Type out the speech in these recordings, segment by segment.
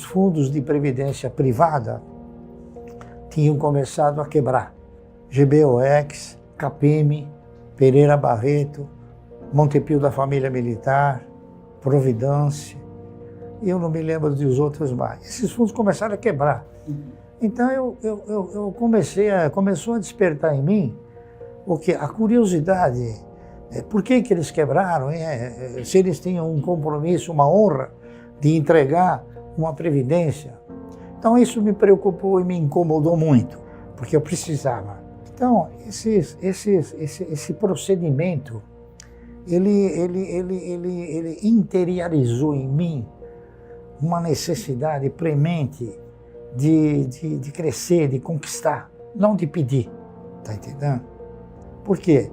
fundos de previdência privada tinham começado a quebrar. GBOX, Capem, Pereira Barreto, Montepio da Família Militar, Providência, e eu não me lembro dos outros mais. Esses fundos começaram a quebrar. Então começou a despertar em mim a curiosidade. Por que eles quebraram? Se eles tinham um compromisso, uma honra de entregar uma previdência. Então isso me preocupou e me incomodou muito, porque eu precisava. Então esse procedimento, ele interiorizou em mim uma necessidade premente de crescer, de conquistar, não de pedir, tá entendendo? Por quê?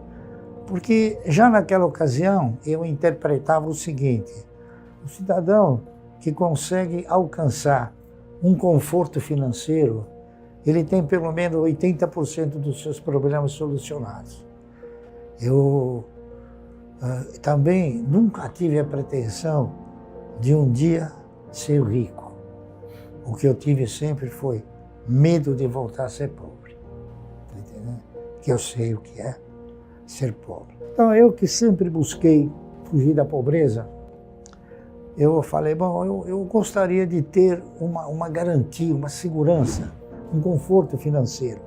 Porque já naquela ocasião eu interpretava o seguinte: o cidadão que consegue alcançar um conforto financeiro, ele tem pelo menos 80% dos seus problemas solucionados. Eu também nunca tive a pretensão de um dia ser rico. O que eu tive sempre foi medo de voltar a ser pobre. Tá entendendo? Que eu sei o que é ser pobre. Então eu que sempre busquei fugir da pobreza, eu falei, bom, eu gostaria de ter uma garantia, uma segurança, um conforto financeiro.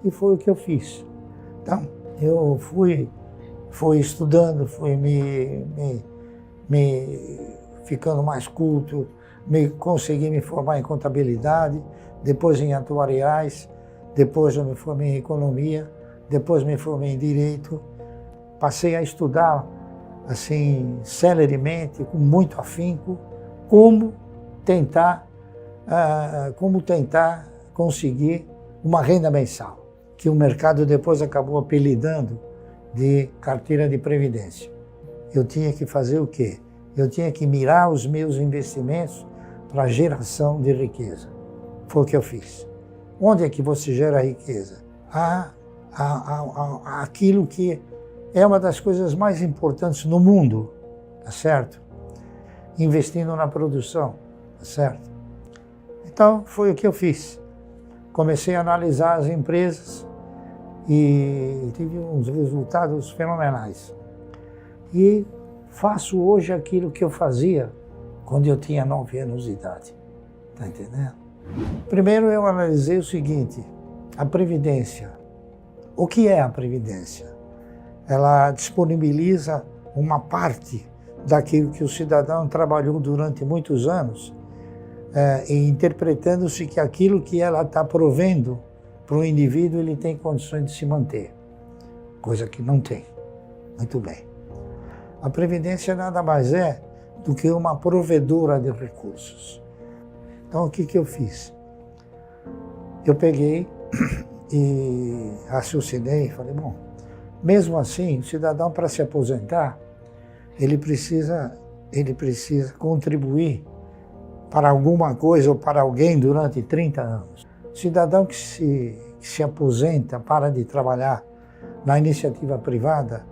E foi o que eu fiz. Então eu fui estudando, fui me ficando mais culto, consegui me formar em contabilidade, depois em atuariais, depois eu me formei em economia, depois me formei em direito. Passei a estudar assim celeremente, com muito afinco, como tentar conseguir uma renda mensal, que o mercado depois acabou apelidando de carteira de previdência. Eu tinha que fazer o quê? Eu tinha que mirar os meus investimentos para a geração de riqueza. Foi o que eu fiz. Onde é que você gera riqueza? Aquilo que é uma das coisas mais importantes no mundo, tá certo? Investindo na produção, tá certo? Então, foi o que eu fiz. Comecei a analisar as empresas e tive uns resultados fenomenais. E faço hoje aquilo que eu fazia quando eu tinha 9 anos de idade. Tá entendendo? Primeiro eu analisei o seguinte: a Previdência. O que é a Previdência? Ela disponibiliza uma parte daquilo que o cidadão trabalhou durante muitos anos, interpretando-se que aquilo que ela está provendo para o indivíduo, ele tem condições de se manter, coisa que não tem. Muito bem. A Previdência nada mais é do que uma provedora de recursos. Então, o que eu fiz? Eu peguei e raciocinei e falei, bom, mesmo assim, o cidadão, para se aposentar, ele precisa contribuir para alguma coisa ou para alguém durante 30 anos. O cidadão que se aposenta, para de trabalhar na iniciativa privada,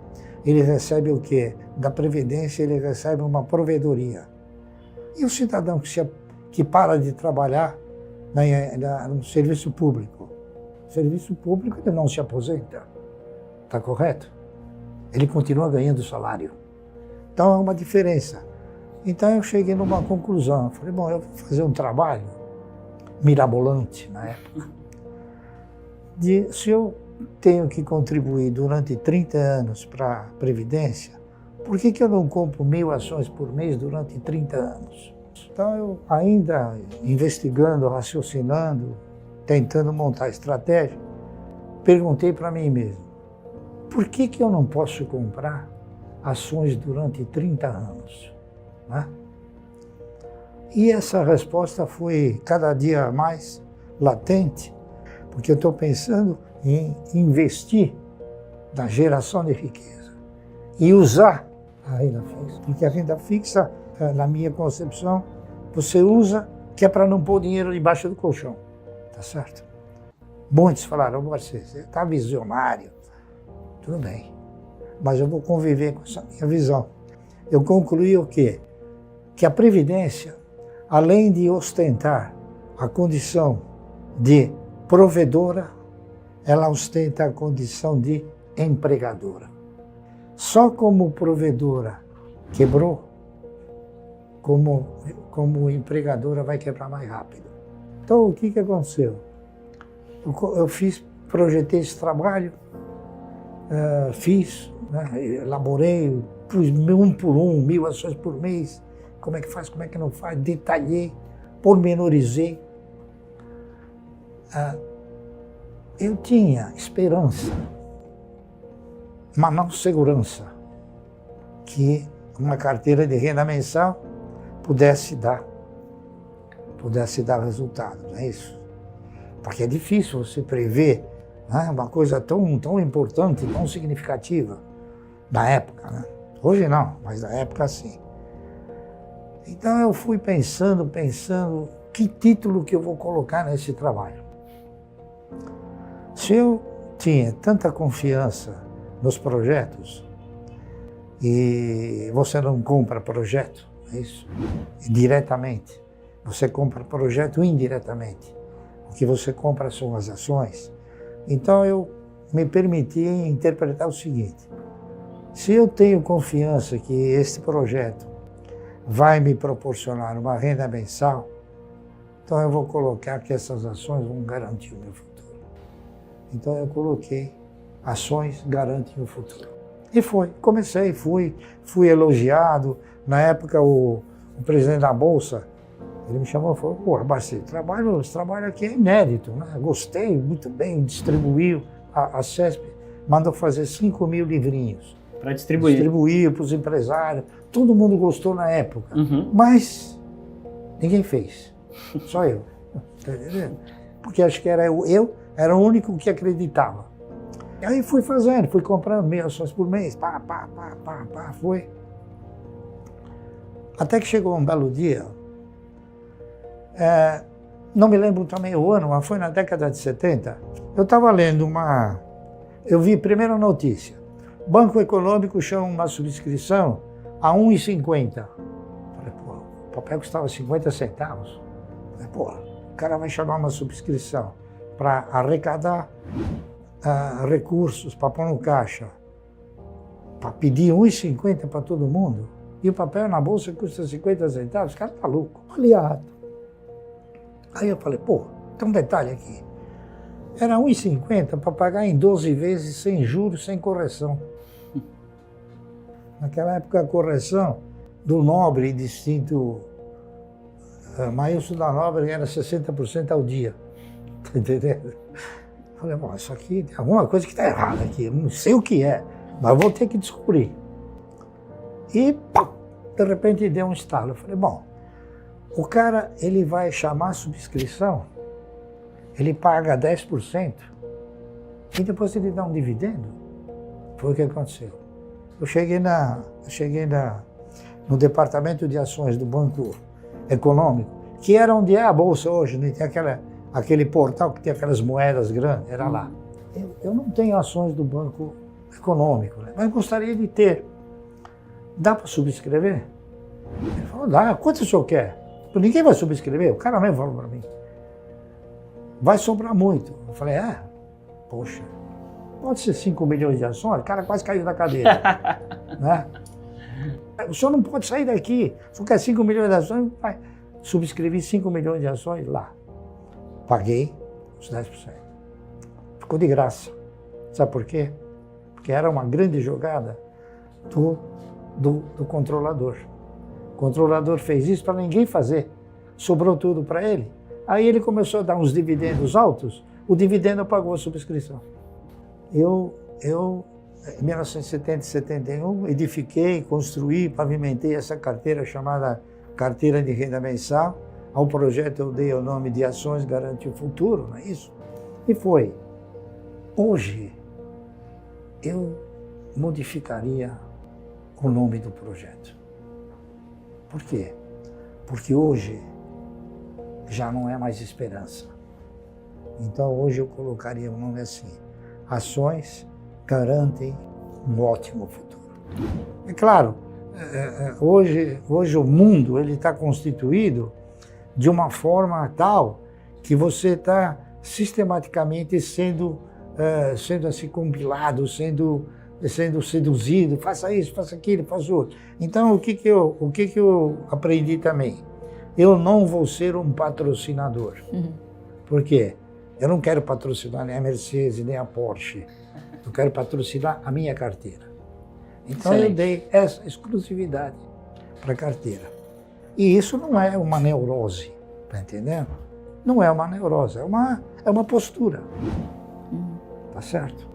ele recebe o quê? Da Previdência ele recebe uma provedoria. E o cidadão que para de trabalhar no serviço público? O serviço público ele não se aposenta, está correto? Ele continua ganhando salário. Então é uma diferença. Então eu cheguei numa conclusão, falei, bom, eu vou fazer um trabalho mirabolante na época, se eu tenho que contribuir durante 30 anos para a Previdência, por que eu não compro 1000 ações por mês durante 30 anos? Então eu ainda investigando, raciocinando, tentando montar estratégia, perguntei para mim mesmo, por que eu não posso comprar ações durante 30 anos? Né? E essa resposta foi cada dia mais latente, porque eu estou pensando em investir na geração de riqueza e usar a renda fixa. Porque a renda fixa, na minha concepção, você usa que é para não pôr dinheiro debaixo do colchão, tá certo? Muitos falaram, você está visionário, tudo bem, mas eu vou conviver com essa minha visão. Eu concluí o quê? Que a Previdência além de ostentar a condição de provedora, ela ostenta a condição de empregadora. Só como provedora quebrou, como empregadora vai quebrar mais rápido. Então, o que aconteceu? Eu projetei esse trabalho, elaborei, pus um por um, 1000 ações por mês, como é que faz, como é que não faz, detalhei, pormenorizei. Eu tinha esperança, mas não segurança, que uma carteira de renda mensal pudesse dar resultado, não é isso? Porque é difícil você prever, né, uma coisa tão importante, tão significativa da época, né? Hoje não, mas da época sim. Então eu fui pensando, que título que eu vou colocar nesse trabalho. Se eu tinha tanta confiança nos projetos, e você não compra projeto, é isso? Diretamente. Você compra projeto indiretamente. O que você compra são as ações. Então eu me permiti interpretar o seguinte: se eu tenho confiança que este projeto vai me proporcionar uma renda mensal, então eu vou colocar que essas ações vão garantir o meu futuro. Então eu coloquei ações garantem o futuro. E fui elogiado. Na época o presidente da Bolsa, ele me chamou e falou: pô, Barci, esse trabalho aqui é inédito, né? Gostei, muito bem, distribuiu. A CESP mandou fazer 5.000 livrinhos. Para distribuir. Distribuiu para os empresários. Todo mundo gostou na época. Mas ninguém fez. Só eu. Tá entendendo? Porque acho que era o único que acreditava. Aí fui fazendo, fui comprando 1000 ações por mês. Foi. Até que chegou um belo dia. Não me lembro também o ano, mas foi na década de 70. Eu estava lendo eu vi a primeira notícia. Banco Econômico chama uma subscrição a R$ 1,50. Falei, pô, o papel custava 50 centavos. Falei, pô, o cara vai chamar uma subscrição para arrecadar recursos, para pôr no caixa, para pedir R$ 1,50 para todo mundo. E o papel na bolsa custa 50 centavos. O cara tá louco. Aliado. Aí eu falei, pô, tem um detalhe aqui. Era R$ 1,50 para pagar em 12 vezes, sem juros, sem correção. Naquela época, a correção do Nobre, distinto Maílson da Nobre, era 60% ao dia. Tá entendendo? Falei, bom, isso aqui tem alguma coisa que está errada aqui. Eu não sei o que é, mas vou ter que descobrir. E, pá, de repente, deu um estalo. Eu falei, bom, o cara, ele vai chamar a subscrição, ele paga 10% e depois ele dá um dividendo. Foi o que aconteceu. Eu cheguei no departamento de ações do Banco Econômico, que era onde é a bolsa hoje, né? Tem aquele portal que tem aquelas moedas grandes, era lá. Eu não tenho ações do Banco Econômico, né? Mas gostaria de ter. Dá para subscrever? Ele falou, dá. Quanto o senhor quer? Ninguém vai subscrever. O cara mesmo falou para mim. Vai sobrar muito. Eu falei, poxa, pode ser 5 milhões de ações? O cara quase caiu da cadeira. Né? O senhor não pode sair daqui. Se quer 5 milhões de ações, vai. Subscrevi 5 milhões de ações lá. Paguei os 10%. Ficou de graça. Sabe por quê? Porque era uma grande jogada do controlador. O controlador fez isso para ninguém fazer. Sobrou tudo para ele. Aí ele começou a dar uns dividendos altos, o dividendo pagou a subscrição. Eu em 1970 e 71, edifiquei, construí, pavimentei essa carteira chamada Carteira de Renda Mensal. Ao projeto eu dei o nome de Ações Garante o Futuro, não é isso? E foi. Hoje, eu modificaria o nome do projeto. Por quê? Porque hoje já não é mais esperança. Então hoje eu colocaria o nome assim: Ações Garantem um Ótimo Futuro. É claro, hoje o mundo ele está constituído de uma forma tal que você está sistematicamente sendo assim compilado, sendo seduzido, faça isso, faça aquilo, faça outro. Então, o que eu aprendi também? Eu não vou ser um patrocinador. Por quê? Eu não quero patrocinar nem a Mercedes, nem a Porsche. Eu quero patrocinar a minha carteira. Então, eu dei essa exclusividade para a carteira. E isso não é uma neurose, tá entendendo? Não é uma neurose, é uma postura. Tá certo?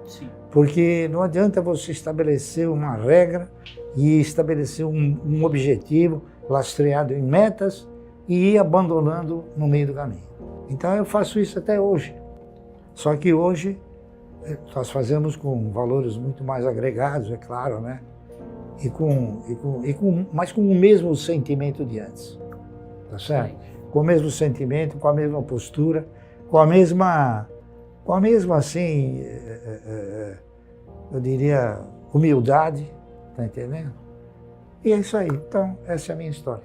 Sim. Porque não adianta você estabelecer uma regra e estabelecer um objetivo lastreado em metas e ir abandonando no meio do caminho. Então eu faço isso até hoje. Só que hoje nós fazemos com valores muito mais agregados, é claro, né? Mas com o mesmo sentimento de antes. Tá certo? Com o mesmo sentimento, com a mesma postura, com a mesma assim, eu diria, humildade, tá entendendo? E é isso aí. Então, essa é a minha história.